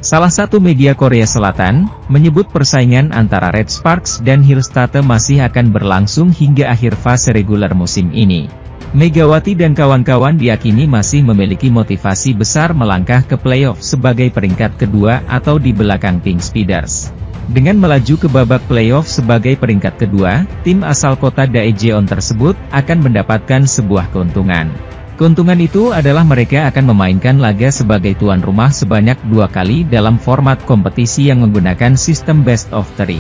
Salah satu media Korea Selatan, menyebut persaingan antara Red Sparks dan Hillstate masih akan berlangsung hingga akhir fase reguler musim ini. Megawati dan kawan-kawan diyakini masih memiliki motivasi besar melangkah ke playoff sebagai peringkat kedua atau di belakang Pink Speeders. Dengan melaju ke babak playoff sebagai peringkat kedua, tim asal kota Daejeon tersebut akan mendapatkan sebuah keuntungan. Keuntungan itu adalah mereka akan memainkan laga sebagai tuan rumah sebanyak 2 kali dalam format kompetisi yang menggunakan sistem best of 3.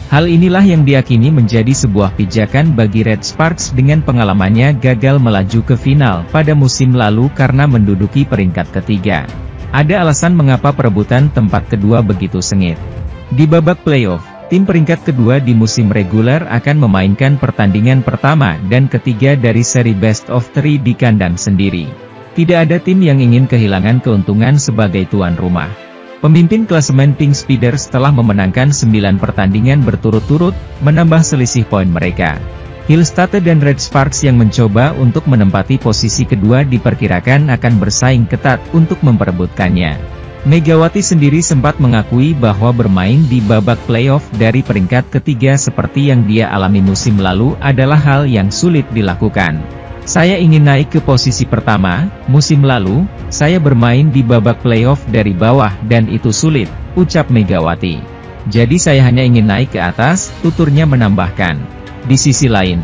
Hal inilah yang diyakini menjadi sebuah pijakan bagi Red Sparks dengan pengalamannya gagal melaju ke final pada musim lalu karena menduduki peringkat ketiga. Ada alasan mengapa perebutan tempat kedua begitu sengit. Di babak playoff, tim peringkat kedua di musim reguler akan memainkan pertandingan pertama dan ketiga dari seri best of 3 di kandang sendiri. Tidak ada tim yang ingin kehilangan keuntungan sebagai tuan rumah. Pemimpin klasemen Pink Speeders telah memenangkan 9 pertandingan berturut-turut, menambah selisih poin mereka. Hillstate dan Red Sparks yang mencoba untuk menempati posisi kedua diperkirakan akan bersaing ketat untuk memperebutkannya. Megawati sendiri sempat mengakui bahwa bermain di babak playoff dari peringkat ketiga seperti yang dia alami musim lalu adalah hal yang sulit dilakukan. Saya ingin naik ke posisi pertama, musim lalu, saya bermain di babak playoff dari bawah dan itu sulit, ucap Megawati. Jadi saya hanya ingin naik ke atas, tuturnya menambahkan. Di sisi lain,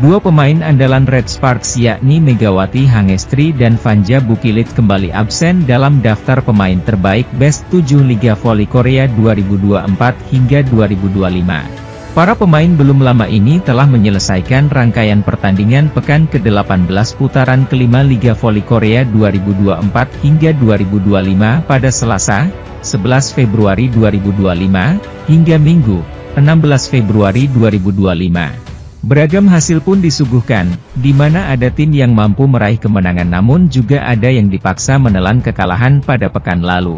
dua pemain andalan Red Sparks yakni Megawati Hangestri dan Vanja Bukilit kembali absen dalam daftar pemain terbaik Best 7 Liga Voli Korea 2024 hingga 2025. Para pemain belum lama ini telah menyelesaikan rangkaian pertandingan pekan ke-18 putaran kelima Liga Voli Korea 2024 hingga 2025 pada Selasa, 11 Februari 2025, hingga Minggu, 16 Februari 2025. Beragam hasil pun disuguhkan, di mana ada tim yang mampu meraih kemenangan namun juga ada yang dipaksa menelan kekalahan pada pekan lalu.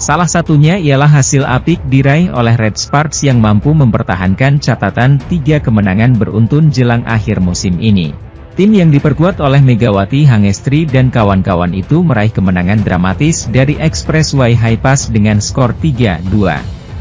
Salah satunya ialah hasil apik diraih oleh Red Sparks yang mampu mempertahankan catatan 3 kemenangan beruntun jelang akhir musim ini. Tim yang diperkuat oleh Megawati Hangestri dan kawan-kawan itu meraih kemenangan dramatis dari Express Y High Pass dengan skor 3-2.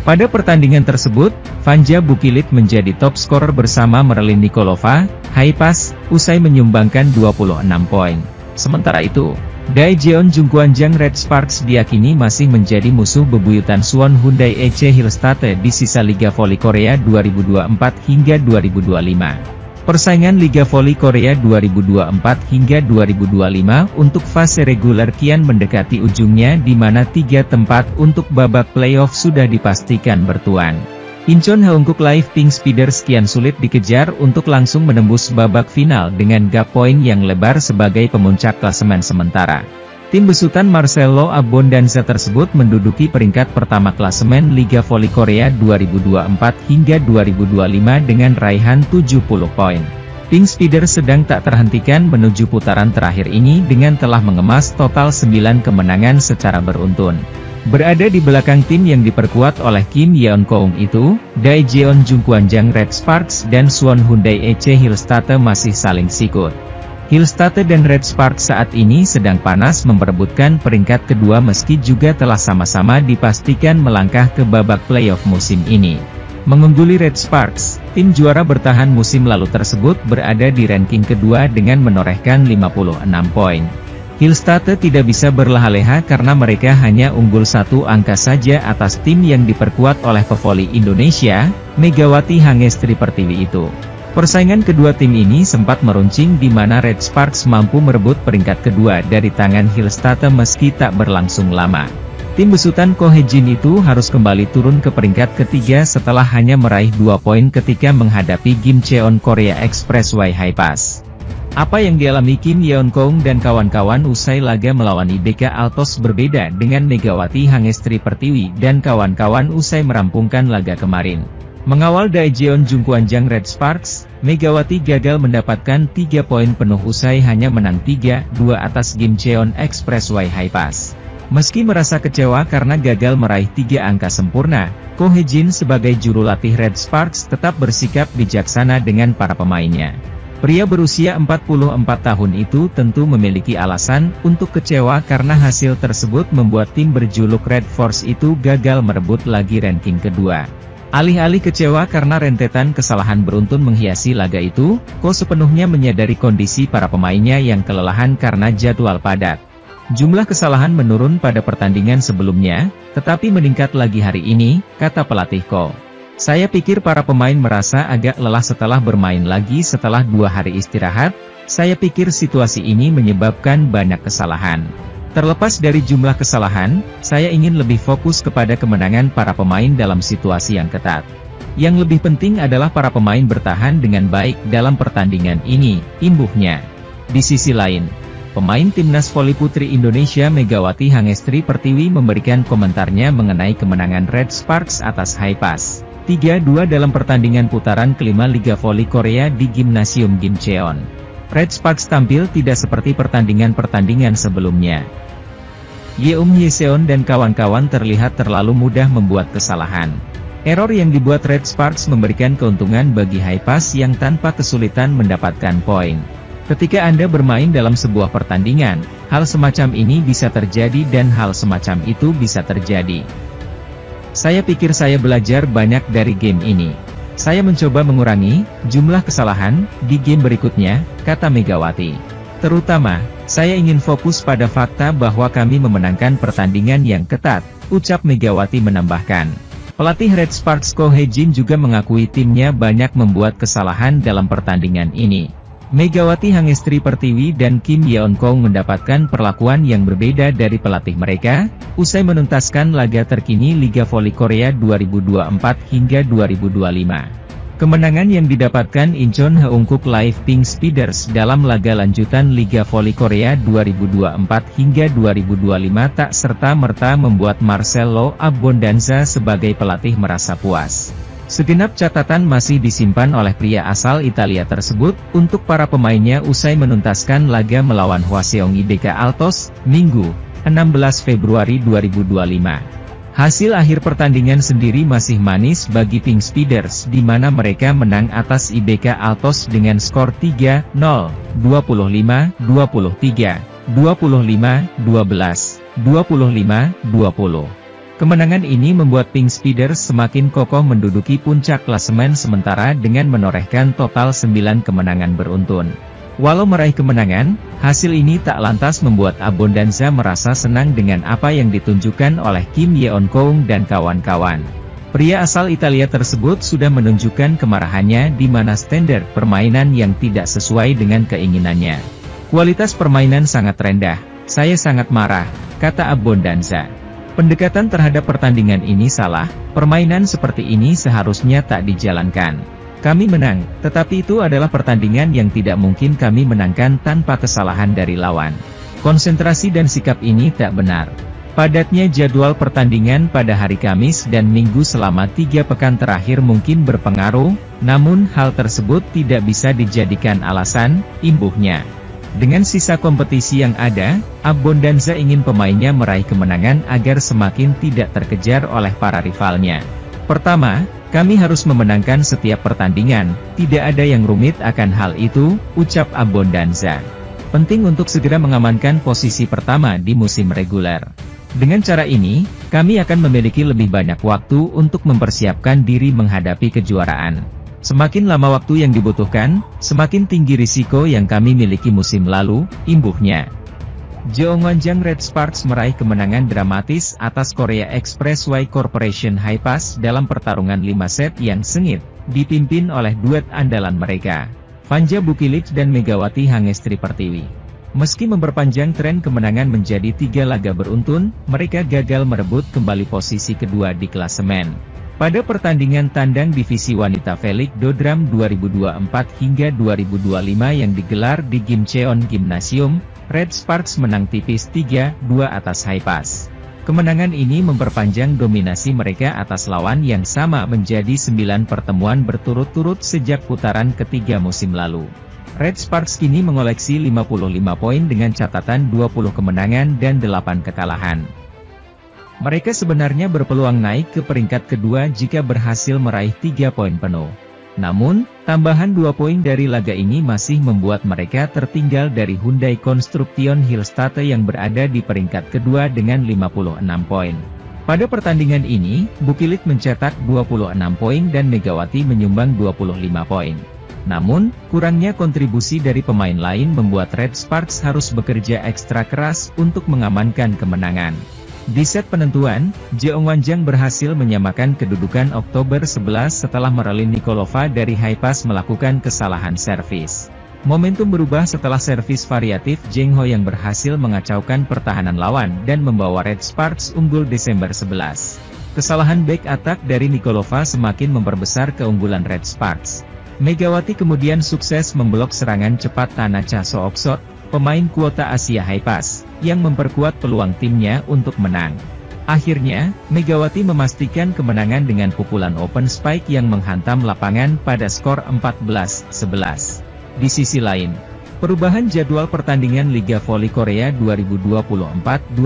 Pada pertandingan tersebut, Vanja Bukilit menjadi top skor bersama Merlin Nikolova, High Pass, usai menyumbangkan 26 poin. Sementara itu, Daejeon Jungkwanjang Red Sparks diyakini masih menjadi musuh bebuyutan Suwon Hyundai EC Hillstate di sisa Liga Voli Korea 2024 hingga 2025. Persaingan Liga Voli Korea 2024 hingga 2025 untuk fase reguler kian mendekati ujungnya di mana 3 tempat untuk babak playoff sudah dipastikan bertuan. Incheon Haeunkook Live Pink Speeders kian sulit dikejar untuk langsung menembus babak final dengan gap poin yang lebar sebagai pemuncak klasemen sementara. Tim besutan Marcelo Abondanza tersebut menduduki peringkat pertama klasemen Liga Voli Korea 2024 hingga 2025 dengan raihan 70 poin. Pink Speeders sedang tak terhentikan menuju putaran terakhir ini dengan telah mengemas total 9 kemenangan secara beruntun. Berada di belakang tim yang diperkuat oleh Kim Yeon-keung itu, Daejeon Jungkwanjang Red Sparks dan Suwon Hyundai EC Hillstate masih saling sikut. Hillstate dan Red Sparks saat ini sedang panas memperebutkan peringkat kedua meski juga telah sama-sama dipastikan melangkah ke babak playoff musim ini. Mengungguli Red Sparks, tim juara bertahan musim lalu tersebut berada di ranking kedua dengan menorehkan 56 poin. Hillstate tidak bisa berleha-leha karena mereka hanya unggul 1 angka saja atas tim yang diperkuat oleh pevoli Indonesia, Megawati Hangestri Pertiwi itu. Persaingan kedua tim ini sempat meruncing di mana Red Sparks mampu merebut peringkat kedua dari tangan Hillstate meski tak berlangsung lama. Tim besutan Ko Hae-jin itu harus kembali turun ke peringkat ketiga setelah hanya meraih 2 poin ketika menghadapi Gimcheon Korea Express Y High Pass. Apa yang dialami Kim Yeon-keung dan kawan-kawan usai laga melawan IBK Altos berbeda dengan Megawati Hangestri Pertiwi dan kawan-kawan usai merampungkan laga kemarin. Mengawal Daejeon Jungkwanjang Red Sparks, Megawati gagal mendapatkan 3 poin penuh usai hanya menang 3-2 atas Gimcheon Express Y High Pass. Meski merasa kecewa karena gagal meraih 3 angka sempurna, Ko Hae-jin sebagai juru latih Red Sparks tetap bersikap bijaksana dengan para pemainnya. Pria berusia 44 tahun itu tentu memiliki alasan untuk kecewa karena hasil tersebut membuat tim berjuluk Red Force itu gagal merebut lagi ranking kedua. Alih-alih kecewa karena rentetan kesalahan beruntun menghiasi laga itu, Ko sepenuhnya menyadari kondisi para pemainnya yang kelelahan karena jadwal padat. Jumlah kesalahan menurun pada pertandingan sebelumnya, tetapi meningkat lagi hari ini, kata pelatih Ko. Saya pikir para pemain merasa agak lelah setelah bermain lagi setelah 2 hari istirahat. Saya pikir situasi ini menyebabkan banyak kesalahan. Terlepas dari jumlah kesalahan, saya ingin lebih fokus kepada kemenangan para pemain dalam situasi yang ketat. Yang lebih penting adalah para pemain bertahan dengan baik dalam pertandingan ini, imbuhnya. Di sisi lain, pemain timnas voli putri Indonesia Megawati Hangestri Pertiwi memberikan komentarnya mengenai kemenangan Red Sparks atas Haipas 3-2 dalam pertandingan putaran kelima Liga Voli Korea di Gimnasium Gimcheon. Red Sparks tampil tidak seperti pertandingan-pertandingan sebelumnya. Yeum Hyeseon dan kawan-kawan terlihat terlalu mudah membuat kesalahan. Error yang dibuat Red Sparks memberikan keuntungan bagi Haipas yang tanpa kesulitan mendapatkan poin. Ketika Anda bermain dalam sebuah pertandingan, hal semacam ini bisa terjadi dan hal semacam itu bisa terjadi. Saya pikir saya belajar banyak dari game ini. Saya mencoba mengurangi jumlah kesalahan di game berikutnya, kata Megawati. Terutama, saya ingin fokus pada fakta bahwa kami memenangkan pertandingan yang ketat, ucap Megawati menambahkan. Pelatih Red Sparks Ko Hye-jin juga mengakui timnya banyak membuat kesalahan dalam pertandingan ini. Megawati Hangestri Pertiwi dan Kim Yeon-kong mendapatkan perlakuan yang berbeda dari pelatih mereka, usai menuntaskan laga terkini Liga Voli Korea 2024 hingga 2025. Kemenangan yang didapatkan Incheon Haeunkook Live Pink Speeders dalam laga lanjutan Liga Voli Korea 2024 hingga 2025 tak serta-merta membuat Marcelo Abbondanza sebagai pelatih merasa puas. Segenap catatan masih disimpan oleh pria asal Italia tersebut untuk para pemainnya usai menuntaskan laga melawan Hwaseong IBK Altos, Minggu, 16 Februari 2025. Hasil akhir pertandingan sendiri masih manis bagi Pink Speeders di mana mereka menang atas IBK Altos dengan skor 3-0, 25-23, 25-12, 25-20. Kemenangan ini membuat Pink Speeders semakin kokoh menduduki puncak klasemen sementara dengan menorehkan total 9 kemenangan beruntun. Walau meraih kemenangan, hasil ini tak lantas membuat Abbondanza merasa senang dengan apa yang ditunjukkan oleh Kim Yeon-kong dan kawan-kawan. Pria asal Italia tersebut sudah menunjukkan kemarahannya di mana standar permainan yang tidak sesuai dengan keinginannya. Kualitas permainan sangat rendah, saya sangat marah, kata Abbondanza. Pendekatan terhadap pertandingan ini salah, permainan seperti ini seharusnya tak dijalankan. Kami menang, tetapi itu adalah pertandingan yang tidak mungkin kami menangkan tanpa kesalahan dari lawan. Konsentrasi dan sikap ini tak benar. Padatnya jadwal pertandingan pada hari Kamis dan Minggu selama 3 pekan terakhir mungkin berpengaruh, namun hal tersebut tidak bisa dijadikan alasan, imbuhnya. Dengan sisa kompetisi yang ada, Abbondanza ingin pemainnya meraih kemenangan agar semakin tidak terkejar oleh para rivalnya. Pertama, kami harus memenangkan setiap pertandingan, tidak ada yang rumit akan hal itu, ucap Abbondanza. Penting untuk segera mengamankan posisi pertama di musim reguler. Dengan cara ini, kami akan memiliki lebih banyak waktu untuk mempersiapkan diri menghadapi kejuaraan. Semakin lama waktu yang dibutuhkan, semakin tinggi risiko yang kami miliki musim lalu, imbuhnya. Jeongwanjang Red Sparks meraih kemenangan dramatis atas Korea Expressway Corporation Haipas dalam pertarungan 5 set yang sengit, dipimpin oleh duet andalan mereka, Vanja Bukilic dan Megawati Hangestri Pertiwi. Meski memperpanjang tren kemenangan menjadi 3 laga beruntun, mereka gagal merebut kembali posisi kedua di klasemen. Pada pertandingan tandang divisi wanita Velik Dodram 2024 hingga 2025 yang digelar di Gimcheon Gymnasium, Red Sparks menang tipis 3-2 atas Haipas. Kemenangan ini memperpanjang dominasi mereka atas lawan yang sama menjadi 9 pertemuan berturut-turut sejak putaran ketiga musim lalu. Red Sparks kini mengoleksi 55 poin dengan catatan 20 kemenangan dan 8 kekalahan. Mereka sebenarnya berpeluang naik ke peringkat kedua jika berhasil meraih 3 poin penuh. Namun, tambahan 2 poin dari laga ini masih membuat mereka tertinggal dari Hyundai Construction Hillstatte yang berada di peringkat kedua dengan 56 poin. Pada pertandingan ini, Bukilit mencetak 26 poin dan Megawati menyumbang 25 poin. Namun, kurangnya kontribusi dari pemain lain membuat Red Sparks harus bekerja ekstra keras untuk mengamankan kemenangan. Di set penentuan, Jeong Wanjang berhasil menyamakan kedudukan Oktober 11 setelah Marilyn Nikolova dari High-Pass melakukan kesalahan servis. Momentum berubah setelah servis variatif Jeng Ho yang berhasil mengacaukan pertahanan lawan dan membawa Red Sparks unggul Desember 11. Kesalahan back attack dari Nikolova semakin memperbesar keunggulan Red Sparks. Megawati kemudian sukses memblok serangan cepat Tanacha Sooksot, pemain kuota Asia High-Pass, yang memperkuat peluang timnya untuk menang. Akhirnya, Megawati memastikan kemenangan dengan pukulan open spike yang menghantam lapangan pada skor 14-11. Di sisi lain, perubahan jadwal pertandingan Liga Voli Korea 2024-2025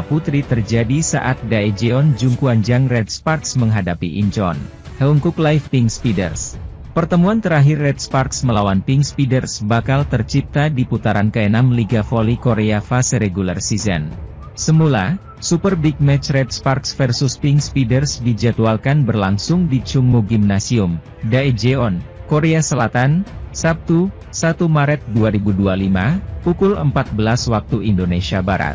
Putri terjadi saat Daejeon Jungkwanjang Red Sparks menghadapi Incheon Haeunkook Live Pink Speeders. Pertemuan terakhir Red Sparks melawan Pink Speeders bakal tercipta di putaran ke-6 Liga Voli Korea fase regular season. Semula, Super Big Match Red Sparks versus Pink Speeders dijadwalkan berlangsung di Chungmu Gymnasium, Daejeon, Korea Selatan, Sabtu, 1 Maret 2025, pukul 14 waktu Indonesia Barat.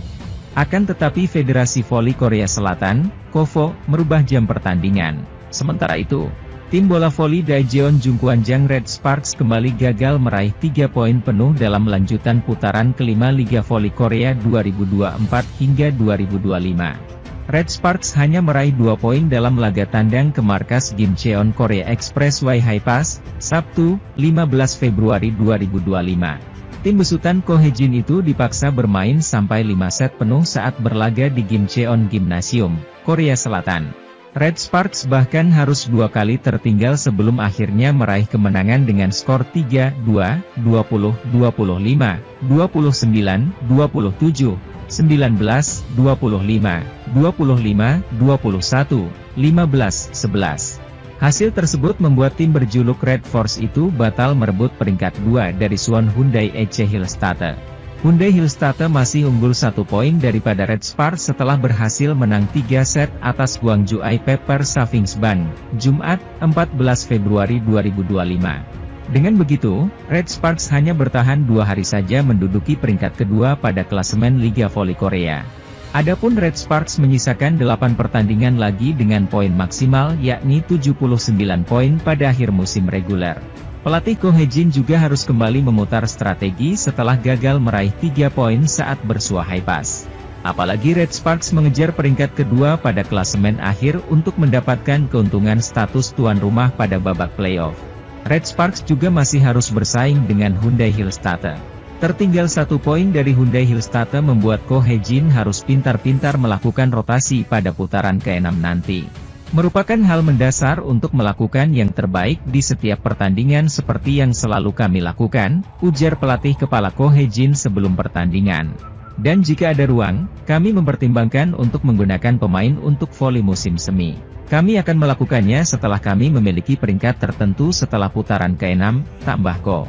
Akan tetapi Federasi Voli Korea Selatan, KOVO, merubah jam pertandingan. Sementara itu, tim bola voli Daejeon Jungkwanjang Red Sparks kembali gagal meraih 3 poin penuh dalam lanjutan putaran kelima Liga Voli Korea 2024 hingga 2025. Red Sparks hanya meraih 2 poin dalam laga tandang ke markas Gimcheon Korea Expressway High-Pass, Sabtu, 15 Februari 2025. Tim besutan Ko Hae-jin itu dipaksa bermain sampai 5 set penuh saat berlaga di Gimcheon Gymnasium, Korea Selatan. Red Sparks bahkan harus 2 kali tertinggal sebelum akhirnya meraih kemenangan dengan skor 3-2, 20-25, 29-27, 19-25, 25-21, 15-11. Hasil tersebut membuat tim berjuluk Red Force itu batal merebut peringkat 2 dari Suwon Hyundai EC Hillstatte. Hyundai Hillstatte masih unggul 1 poin daripada Red Sparks setelah berhasil menang 3 set atas Gwangju Pepper Savings Bank, Jumat, 14 Februari 2025. Dengan begitu, Red Sparks hanya bertahan 2 hari saja menduduki peringkat kedua pada klasemen Liga Voli Korea. Adapun Red Sparks menyisakan 8 pertandingan lagi dengan poin maksimal yakni 79 poin pada akhir musim reguler. Pelatih Ko Hae-jin juga harus kembali memutar strategi setelah gagal meraih 3 poin saat bersua High-Pass. Apalagi Red Sparks mengejar peringkat kedua pada klasemen akhir untuk mendapatkan keuntungan status tuan rumah pada babak playoff. Red Sparks juga masih harus bersaing dengan Hyundai Hillstatte. Tertinggal 1 poin dari Hyundai Hillstatte membuat Ko Hae-jin harus pintar-pintar melakukan rotasi pada putaran ke-6 nanti. Merupakan hal mendasar untuk melakukan yang terbaik di setiap pertandingan seperti yang selalu kami lakukan, ujar pelatih kepala Ko Hae-jin sebelum pertandingan. Dan jika ada ruang, kami mempertimbangkan untuk menggunakan pemain untuk voli musim semi. Kami akan melakukannya setelah kami memiliki peringkat tertentu setelah putaran ke-6, tambah Ko.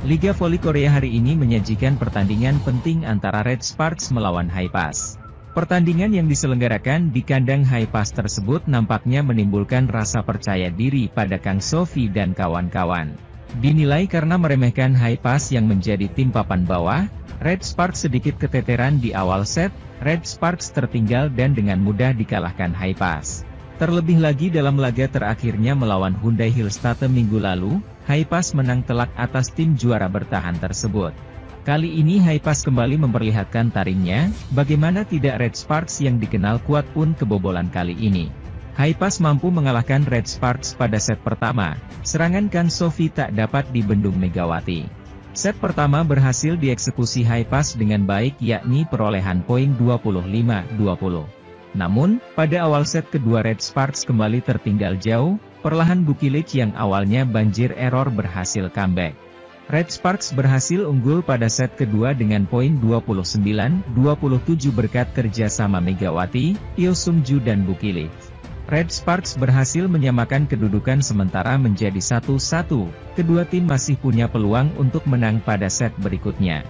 Liga Voli Korea hari ini menyajikan pertandingan penting antara Red Sparks melawan High-Pass. Pertandingan yang diselenggarakan di kandang High-Pass tersebut nampaknya menimbulkan rasa percaya diri pada Kang Sofi dan kawan-kawan. Dinilai karena meremehkan High-Pass yang menjadi tim papan bawah, Red Sparks sedikit keteteran di awal set, Red Sparks tertinggal dan dengan mudah dikalahkan High-Pass. Terlebih lagi dalam laga terakhirnya melawan Hyundai Hillstatte minggu lalu, High-Pass menang telak atas tim juara bertahan tersebut. Kali ini High-Pass kembali memperlihatkan taringnya, bagaimana tidak Red Sparks yang dikenal kuat pun kebobolan kali ini. High-Pass mampu mengalahkan Red Sparks pada set pertama, serangan Kang Sofi tak dapat dibendung Megawati. Set pertama berhasil dieksekusi High-Pass dengan baik yakni perolehan poin 25-20. Namun, pada awal set kedua Red Sparks kembali tertinggal jauh, perlahan Bukilit yang awalnya banjir error berhasil comeback. Red Sparks berhasil unggul pada set kedua dengan poin 29-27 berkat kerjasama Megawati, Eo Sung-ju dan Bukilit. Red Sparks berhasil menyamakan kedudukan sementara menjadi 1-1, kedua tim masih punya peluang untuk menang pada set berikutnya.